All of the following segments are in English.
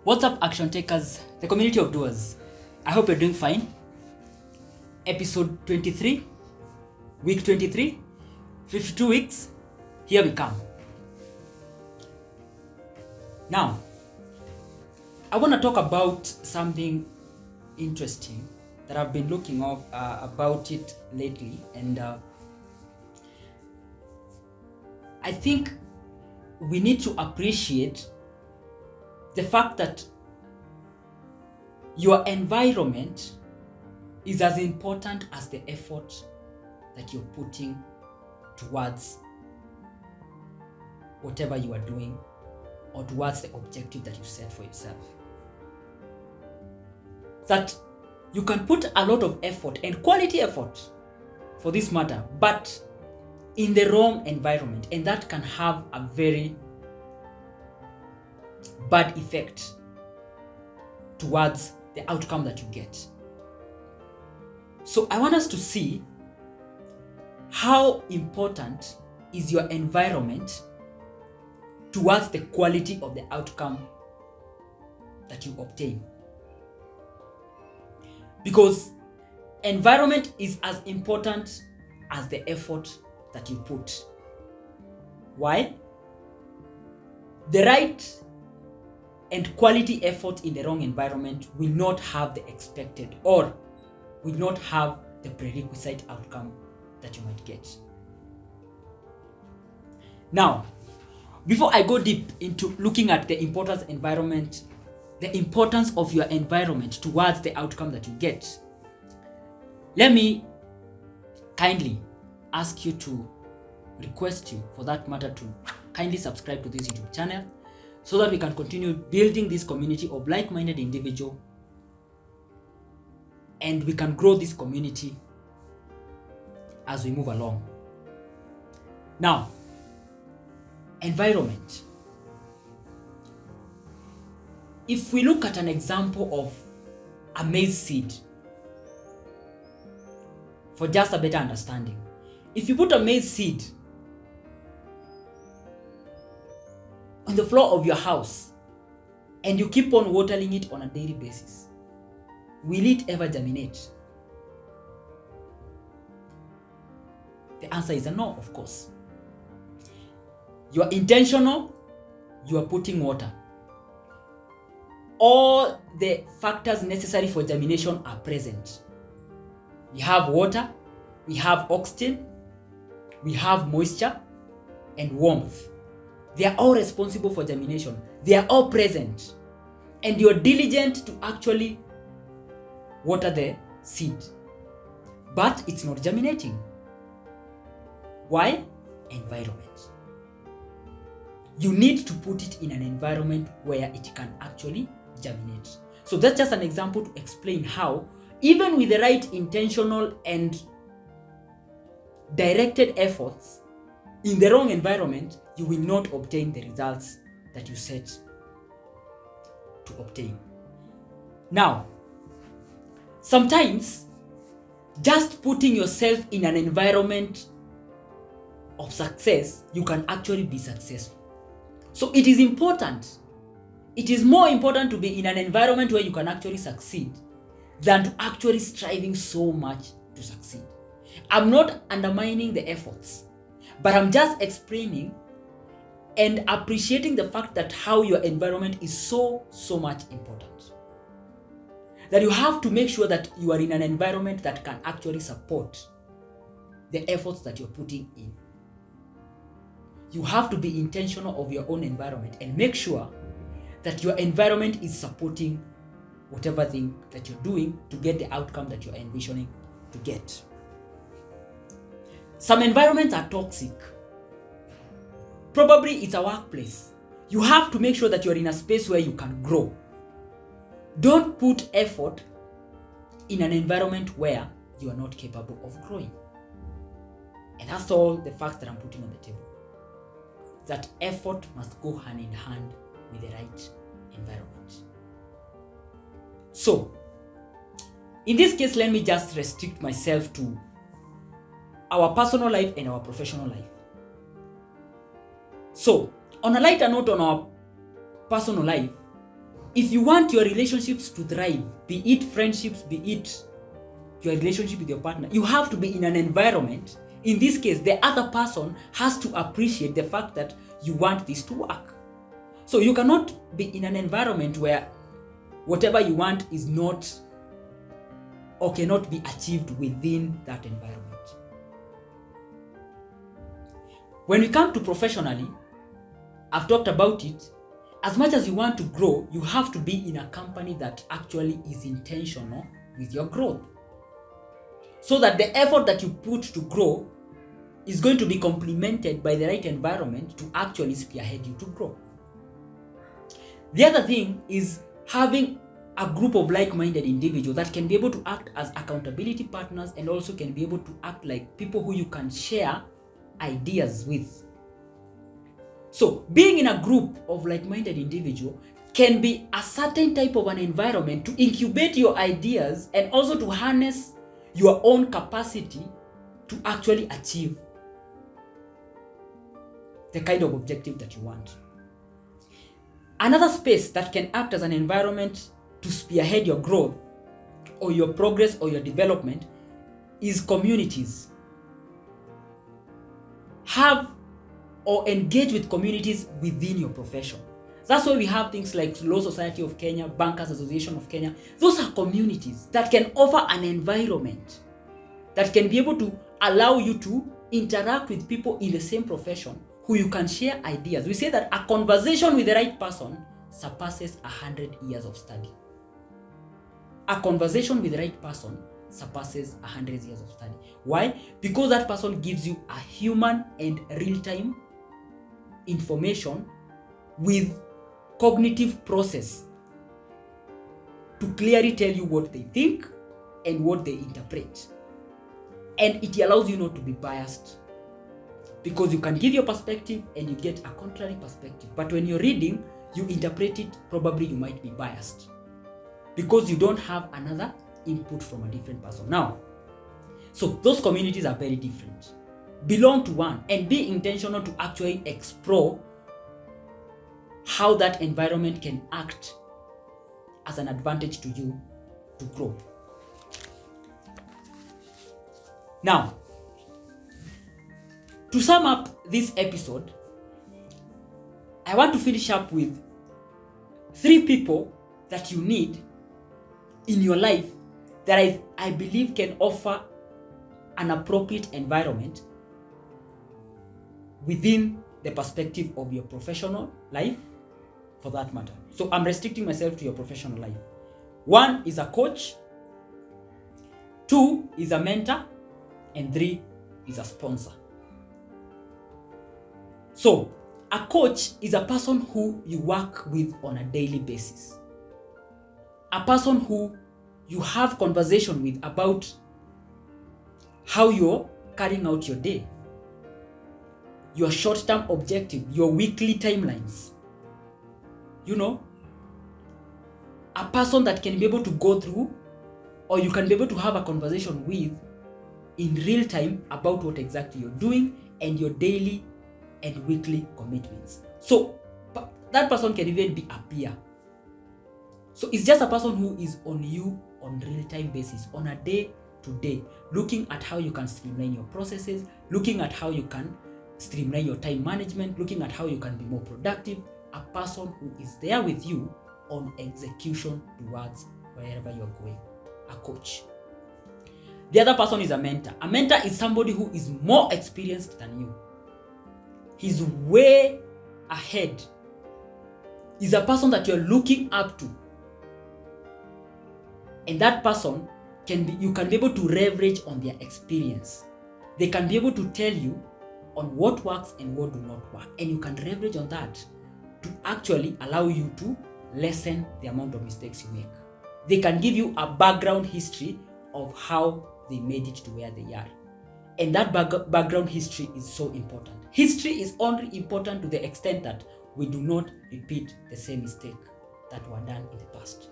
What's up, action takers, the community of doers? I hope you're doing fine. Episode 23, week 23, 52 weeks, here we come. Now, I want to talk about something interesting that I've been looking about it lately, and I think we need to appreciate the fact that your environment is as important as the effort that you're putting towards whatever you are doing or towards the objective that you set for yourself. That you can put a lot of effort and quality effort for this matter, but in the wrong environment, and that can have a very bad effect towards the outcome that you get. So I want us to see how important is your environment towards the quality of the outcome that you obtain. Because environment is as important as the effort that you put. Why? The right and quality effort in the wrong environment will not have the expected or will not have the prerequisite outcome that you might get. Now, before I go deep into looking at the importance of your environment towards the outcome that you get, let me kindly ask you to request you, for that matter, to kindly subscribe to this YouTube channel so that we can continue building this community of like-minded individuals, and we can grow this community as we move along. Now, environment. If we look at an example of a maize seed, for just a better understanding, if you put a maize seed on the floor of your house and you keep on watering it on a daily basis, will it ever germinate? The answer is a no, of course. You are intentional, you are putting water. All the factors necessary for germination are present. We have water, we have oxygen, we have moisture and warmth. They are all responsible for germination. They are all present. And you're diligent to actually water the seed. But it's not germinating. Why? Environment. You need to put it in an environment where it can actually germinate. So that's just an example to explain how, even with the right intentional and directed efforts, in the wrong environment, you will not obtain the results that you set to obtain. Now, sometimes just putting yourself in an environment of success, you can actually be successful. So it is important. It is more important to be in an environment where you can actually succeed than to actually striving so much to succeed. I'm not undermining the efforts, but I'm just explaining and appreciating the fact that how your environment is so much important. That you have to make sure that you are in an environment that can actually support the efforts that you're putting in. You have to be intentional of your own environment and make sure that your environment is supporting whatever thing that you're doing to get the outcome that you're envisioning to get. Some environments are toxic. Probably it's a workplace. You have to make sure that you're in a space where you can grow. Don't put effort in an environment where you are not capable of growing. And that's all the facts that I'm putting on the table. That effort must go hand in hand with the right environment. So, in this case, let me just restrict myself to our personal life and our professional life. So, on a lighter note, on our personal life, if you want your relationships to thrive, be it friendships, be it your relationship with your partner, you have to be in an environment. In this case, the other person has to appreciate the fact that you want this to work. So you cannot be in an environment where whatever you want is not or cannot be achieved within that environment. When we come to professionally, I've talked about it. As much as you want to grow, you have to be in a company that actually is intentional with your growth, so that the effort that you put to grow is going to be complemented by the right environment to actually spearhead you to grow. The other thing is having a group of like-minded individuals that can be able to act as accountability partners and also can be able to act like people who you can share ideas with. So being in a group of like-minded individuals can be a certain type of an environment to incubate your ideas and also to harness your own capacity to actually achieve the kind of objective that you want. Another space that can act as an environment to spearhead your growth or your progress or your development is communities. Have or engage with communities within your profession. That's why we have things like Law Society of Kenya, Bankers Association of Kenya. Those are communities that can offer an environment that can be able to allow you to interact with people in the same profession who you can share ideas. We say that a conversation with the right person surpasses 100 years of study. A conversation with the right person surpasses 100 years of study. Why? Because that person gives you a human and real-time information with cognitive process to clearly tell you what they think and what they interpret. And it allows you not to be biased, because you can give your perspective and you get a contrary perspective. But when you're reading, you interpret it, probably you might be biased because you don't have another input from a different person. Now, so those communities are very different. Belong to one and be intentional to actually explore how that environment can act as an advantage to you to grow. Now, to sum up this episode, I want to finish up with 3 people that you need in your life that I believe can offer an appropriate environment within the perspective of your professional life, for that matter. So I'm restricting myself to your professional life. 1 is a coach, 2 is a mentor, and 3 is a sponsor. So a coach is a person who you work with on a daily basis. A person who you have conversation with about how you're carrying out your day, your short-term objective, your weekly timelines. You know, a person that can be able to go through, or you can be able to have a conversation with in real time about what exactly you're doing and your daily and weekly commitments. So that person can even be a peer. So it's just a person who is on you on real-time basis, on a day-to-day, looking at how you can streamline your processes, looking at how you can streamline your time management, looking at how you can be more productive. A person who is there with you on execution towards wherever you're going. A coach. The other person is a mentor. A mentor is somebody who is more experienced than you. He's way ahead. He's a person that you're looking up to. And that person you can be able to leverage on their experience. They can be able to tell you on what works and what do not work. And you can leverage on that to actually allow you to lessen the amount of mistakes you make. They can give you a background history of how they made it to where they are. And that background history is so important. History is only important to the extent that we do not repeat the same mistake that were done in the past.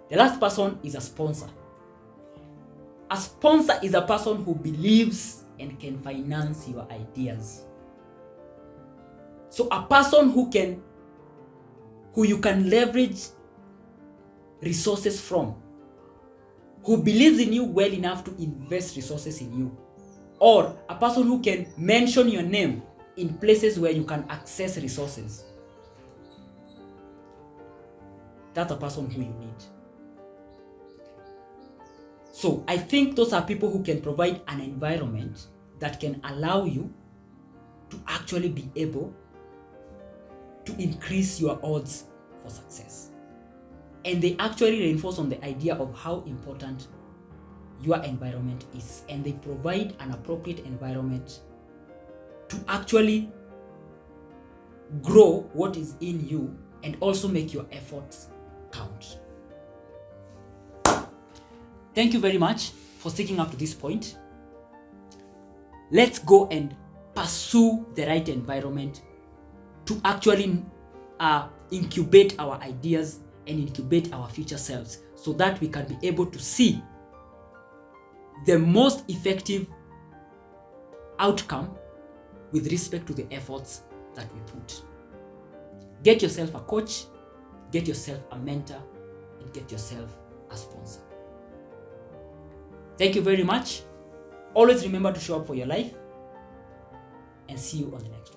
The last person is a sponsor. A sponsor is a person who believes and can finance your ideas. So a person who who you can leverage resources from, who believes in you well enough to invest resources in you, or a person who can mention your name in places where you can access resources. That's a person who you need. So I think those are people who can provide an environment that can allow you to actually be able to increase your odds for success. And they actually reinforce on the idea of how important your environment is. And they provide an appropriate environment to actually grow what is in you and also make your efforts count. Thank you very much for sticking up to this point. Let's go and pursue the right environment to actually incubate our ideas and incubate our future selves, so that we can be able to see the most effective outcome with respect to the efforts that we put. Get yourself a coach, get yourself a mentor, and get yourself a sponsor. Thank you very much. Always remember to show up for your life, and see you on the next one.